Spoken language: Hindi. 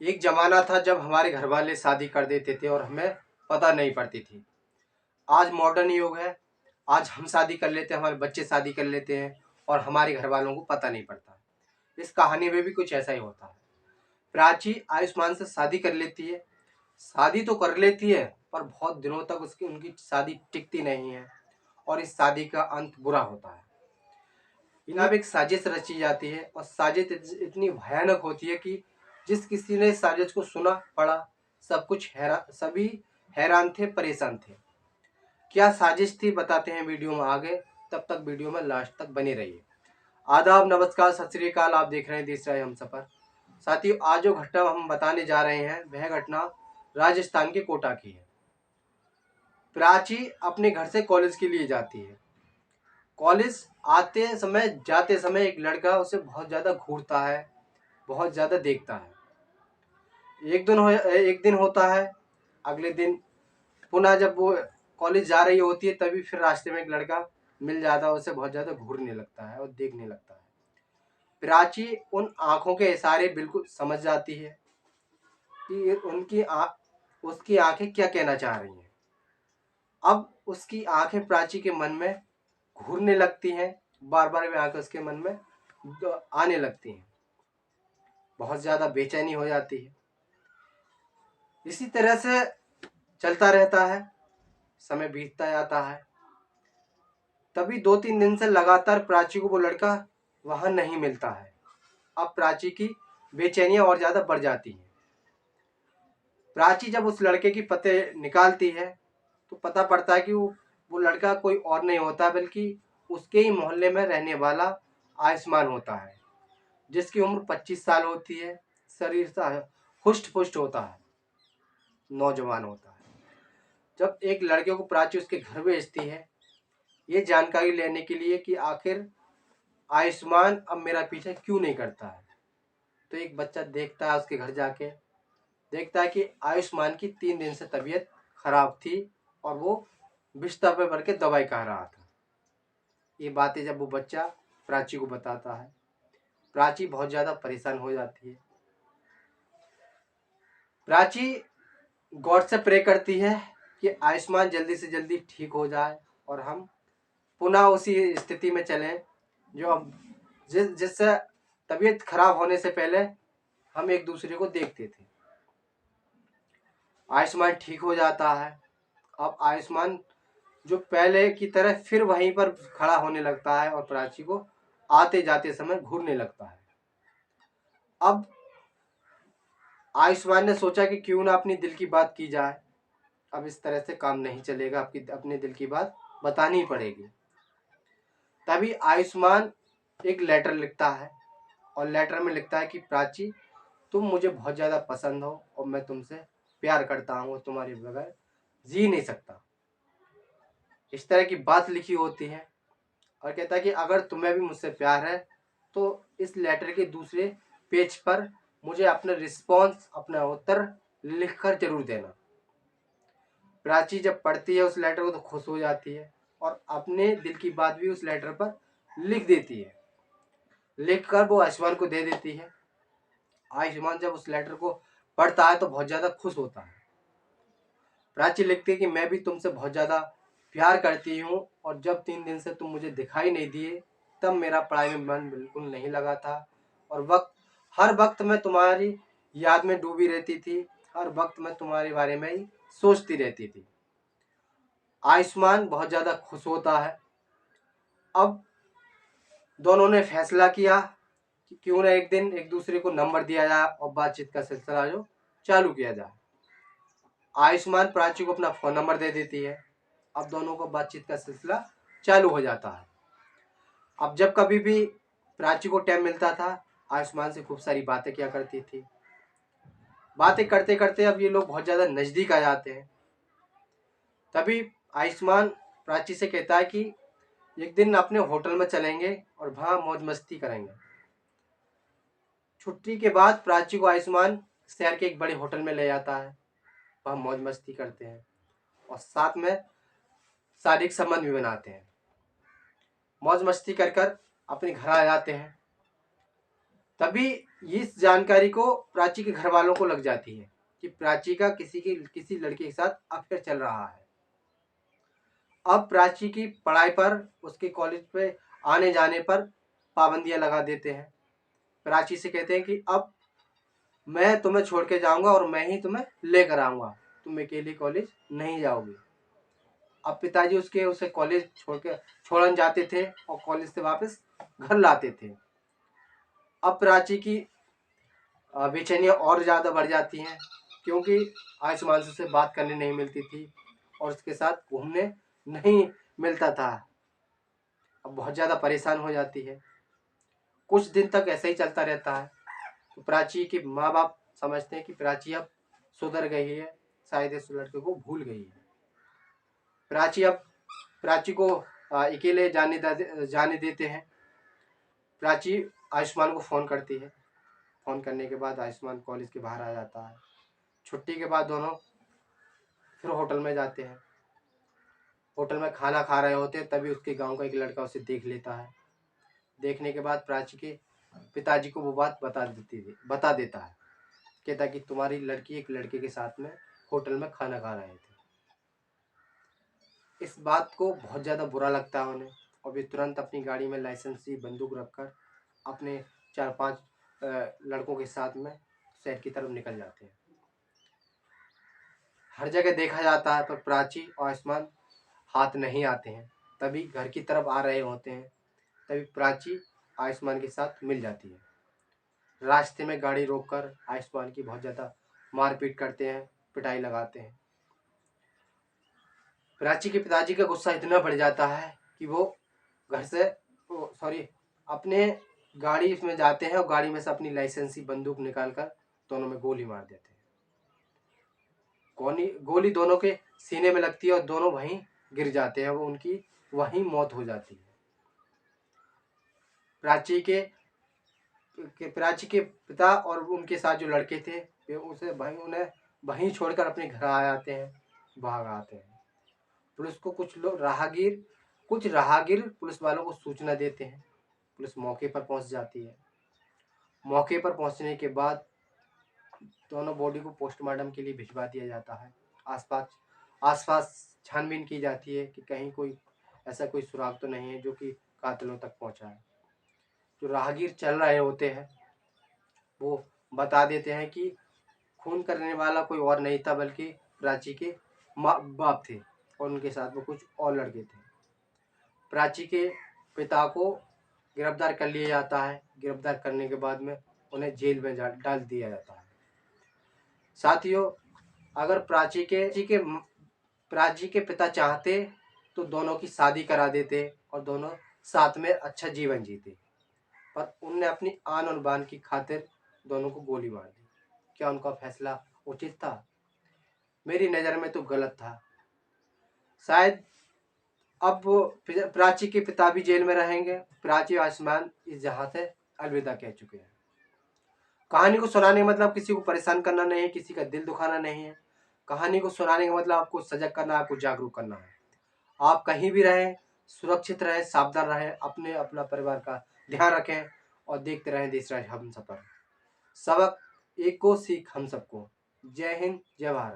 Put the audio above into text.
एक ज़माना था जब हमारे घर वाले शादी कर देते थे और हमें पता नहीं पड़ती थी। आज मॉडर्न युग है। आज हम शादी कर लेते हैं, हमारे बच्चे शादी कर लेते हैं और हमारे घर वालों को पता नहीं पड़ता। इस कहानी में भी कुछ ऐसा ही होता है। प्राची आयुष्मान से शादी कर लेती है। शादी तो कर लेती है पर बहुत दिनों तक उसकी उनकी शादी टिकती नहीं है और इस शादी का अंत बुरा होता है। इनाम एक साजिश रची जाती है और साजिश इतनी भयानक होती है कि जिस किसी ने साजिश को सुना पढ़ा सभी हैरान थे, परेशान थे। क्या साजिश थी बताते हैं वीडियो में आगे। तब तक वीडियो में लास्ट तक बने रहिए। आदाब, नमस्कार, सत श्री अकाल। आप देख रहे हैं देश राय हम सफर। साथियों, आज जो घटना हम बताने जा रहे हैं वह घटना राजस्थान के कोटा की है। प्राची अपने घर से कॉलेज के लिए जाती है। कॉलेज आते समय जाते समय एक लड़का उसे बहुत ज़्यादा घूरता है, बहुत ज़्यादा देखता है। एक दिन होता है। अगले दिन पुनः जब वो कॉलेज जा रही होती है तभी फिर रास्ते में एक लड़का मिल जाता है, उसे बहुत ज़्यादा घूरने लगता है और देखने लगता है। प्राची उन आँखों के इशारे बिल्कुल समझ जाती है कि उसकी आँखें क्या कहना चाह रही हैं। अब उसकी आँखें प्राची के मन में घूरने लगती हैं, बार-बार वे आँखें उसके मन में आने लगती हैं। बहुत ज़्यादा बेचैनी हो जाती है। इसी तरह से चलता रहता है, समय बीतता जाता है। तभी 2-3 दिन से लगातार प्राची को वो लड़का वहाँ नहीं मिलता है। अब प्राची की बेचैनियाँ और ज़्यादा बढ़ जाती हैं। प्राची जब उस लड़के की पते निकालती है तो पता पड़ता है कि वो लड़का कोई और नहीं होता बल्कि उसके ही मोहल्ले में रहने वाला आयुष्मान होता है, जिसकी उम्र 25 साल होती है। शरीर सा हुष्ट पुष्ट होता है, नौजवान होता है। जब एक लड़के को प्राची उसके घर भेजती है ये जानकारी लेने के लिए कि आखिर आयुष्मान अब मेरा पीछा क्यों नहीं करता है, तो एक बच्चा देखता है उसके घर जाके, देखता है कि आयुष्मान की 3 दिन से तबीयत खराब थी और वो बिस्तर पे पड़ के दवाई खा रहा था। ये बातें जब वो बच्चा प्राची को बताता है, प्राची बहुत ज़्यादा परेशान हो जाती है। प्राची गॉड से प्रे करती है कि आयुष्मान जल्दी से जल्दी ठीक हो जाए और हम पुनः उसी स्थिति में चलें जो अब जिससे तबीयत खराब होने से पहले हम एक दूसरे को देखते थे। आयुष्मान ठीक हो जाता है। अब आयुष्मान जो पहले की तरह फिर वहीं पर खड़ा होने लगता है और प्राची को आते जाते समय घूरने लगता है। अब आयुष्मान ने सोचा कि क्यों ना अपनी दिल की बात की जाए। अब इस तरह से काम नहीं चलेगा, आपकी अपने दिल की बात बतानी पड़ेगी। तभी आयुष्मान एक लेटर लिखता है और लेटर में लिखता है कि प्राची, तुम मुझे बहुत ज़्यादा पसंद हो और मैं तुमसे प्यार करता हूँ, तुम्हारे बगैर जी नहीं सकता। इस तरह की बात लिखी होती है और कहता है कि अगर तुम्हें भी मुझसे प्यार है तो इस लेटर के दूसरे पेज पर मुझे अपना रिस्पॉन्स, अपना उत्तर लिखकर जरूर देना। प्राची जब पढ़ती है उस लेटर को तो खुश हो जाती है और अपने दिल की बात भी उस लेटर पर लिख देती है। लिखकर वो आयुष्मान को दे देती है। आयुष्मान जब उस लेटर को पढ़ता है तो बहुत ज़्यादा खुश होता है। प्राची लिखती है कि मैं भी तुमसे बहुत ज़्यादा प्यार करती हूँ और जब 3 दिन से तुम मुझे दिखाई नहीं दिए तब मेरा पढ़ाई में मन बिल्कुल नहीं लगा था और हर वक्त मैं तुम्हारी याद में डूबी रहती थी। हर वक्त मैं तुम्हारे बारे में ही सोचती रहती थी। आयुष्मान बहुत ज़्यादा खुश होता है। अब दोनों ने फैसला किया कि क्यों ना एक दिन एक दूसरे को नंबर दिया जाए और बातचीत का सिलसिला जो चालू किया जाए। आयुष्मान प्राची को अपना फ़ोन नंबर दे देती है। अब दोनों को बातचीत का सिलसिला चालू हो जाता है। अब जब कभी भी प्राची को टाइम मिलता था आयुष्मान से खूब सारी बातें किया करती थी। बातें करते करते अब ये लोग बहुत ज़्यादा नज़दीक आ जाते हैं। तभी आयुष्मान प्राची से कहता है कि एक दिन अपने होटल में चलेंगे और वहाँ मौज मस्ती करेंगे। छुट्टी के बाद प्राची को आयुष्मान शहर के एक बड़े होटल में ले जाता है। वहाँ मौज मस्ती करते हैं और साथ में शारीरिक संबंध भी बनाते हैं। मौज मस्ती कर कर अपने घर आ जाते हैं। तभी इस जानकारी को प्राची के घर वालों को लग जाती है कि प्राची का किसी लड़के के साथ अफेयर चल रहा है। अब प्राची की पढ़ाई पर, उसके कॉलेज पे आने जाने पर पाबंदियां लगा देते हैं। प्राची से कहते हैं कि अब मैं तुम्हें छोड़ के जाऊंगा और मैं ही तुम्हें लेकर आऊंगा, तुम अकेले कॉलेज नहीं जाओगे। अब पिताजी उसे कॉलेज छोड़न जाते थे और कॉलेज से वापस घर लाते थे। अब प्राची की बेचैनियां और ज्यादा बढ़ जाती हैं, क्योंकि आयुष्मान से उसे बात करने नहीं मिलती थी और उसके साथ घूमने नहीं मिलता था। अब बहुत ज्यादा परेशान हो जाती है। कुछ दिन तक ऐसा ही चलता रहता है। तो प्राची के माँ बाप समझते हैं कि प्राची अब सुधर गई है, शायद इस लड़के को भूल गई है। प्राची को अकेले जाने देते हैं। प्राची आयुष्मान को फ़ोन करती है। फ़ोन करने के बाद आयुष्मान कॉलेज के बाहर आ जाता है। छुट्टी के बाद दोनों फिर होटल में जाते हैं। होटल में खाना खा रहे होते हैं, तभी उसके गांव का एक लड़का उसे देख लेता है। देखने के बाद प्राची के पिताजी को वो बात बता देता है। कहता कि तुम्हारी लड़की एक लड़के के साथ में होटल में खाना खा रहे थे। इस बात को बहुत ज़्यादा बुरा लगता है उन्हें, और वे तुरंत अपनी गाड़ी में लाइसेंसी बंदूक रखकर अपने 4-5 लड़कों के साथ में शहर की तरफ निकल जाते हैं। हर जगह देखा जाता है, पर प्राची और आयुष्मान हाथ नहीं आते हैं। तभी घर की तरफ आ रहे होते हैं, तभी प्राची आयुष्मान के साथ मिल जाती है। रास्ते में गाड़ी रोककर आयुष्मान की बहुत ज़्यादा मारपीट करते हैं, पिटाई लगाते हैं। प्राची के पिताजी का गुस्सा इतना बढ़ जाता है कि वो घर से अपने गाड़ी में जाते हैं और गाड़ी में से अपनी लाइसेंसी बंदूक निकालकर दोनों में गोली मार देते हैं। गोली दोनों के सीने में लगती है और दोनों वहीं गिर जाते हैं, वो उनकी वहीं मौत हो जाती है। प्राची के पिता और उनके साथ जो लड़के थे वे उन्हें वहीं छोड़कर अपने घर आ जाते हैं, भाग आते हैं। पुलिस को कुछ राहगीर पुलिस वालों को सूचना देते हैं। पुलिस मौके पर पहुंच जाती है। मौके पर पहुंचने के बाद दोनों बॉडी को पोस्टमार्टम के लिए भिजवा दिया जाता है। आसपास छानबीन की जाती है कि कहीं ऐसा कोई सुराग तो नहीं है जो कि कातिलों तक पहुंचा है। जो राहगीर चल रहे होते हैं वो बता देते हैं कि खून करने वाला कोई और नहीं था, बल्कि प्राची के माँ बाप थे और उनके साथ वो कुछ और लड़के थे। प्राची के पिता को गिरफ्तार कर लिया जाता है। गिरफ्तार करने के बाद में उन्हें जेल में डाल दिया जाता है। साथियों, अगर प्राची के पिता चाहते तो दोनों की शादी करा देते और दोनों साथ में अच्छा जीवन जीते, पर उनने अपनी आन और बान की खातिर दोनों को गोली मार दी। क्या उनका फैसला उचित था? मेरी नज़र में तो गलत था। शायद अब प्राची के पिता भी जेल में रहेंगे। प्राची और आयुष्मान इस जहां से अलविदा कह चुके हैं। कहानी को सुनाने का मतलब किसी को परेशान करना नहीं है, किसी का दिल दुखाना नहीं है। कहानी को सुनाने का मतलब आपको सजग करना, आपको जागरूक करना है। आप कहीं भी रहें, सुरक्षित रहें, सावधान रहें, अपना परिवार का ध्यान रखें और देखते रहें देशराज हमसफर। सबक एक को सीख हम सबको। जय हिंद, जय भारत।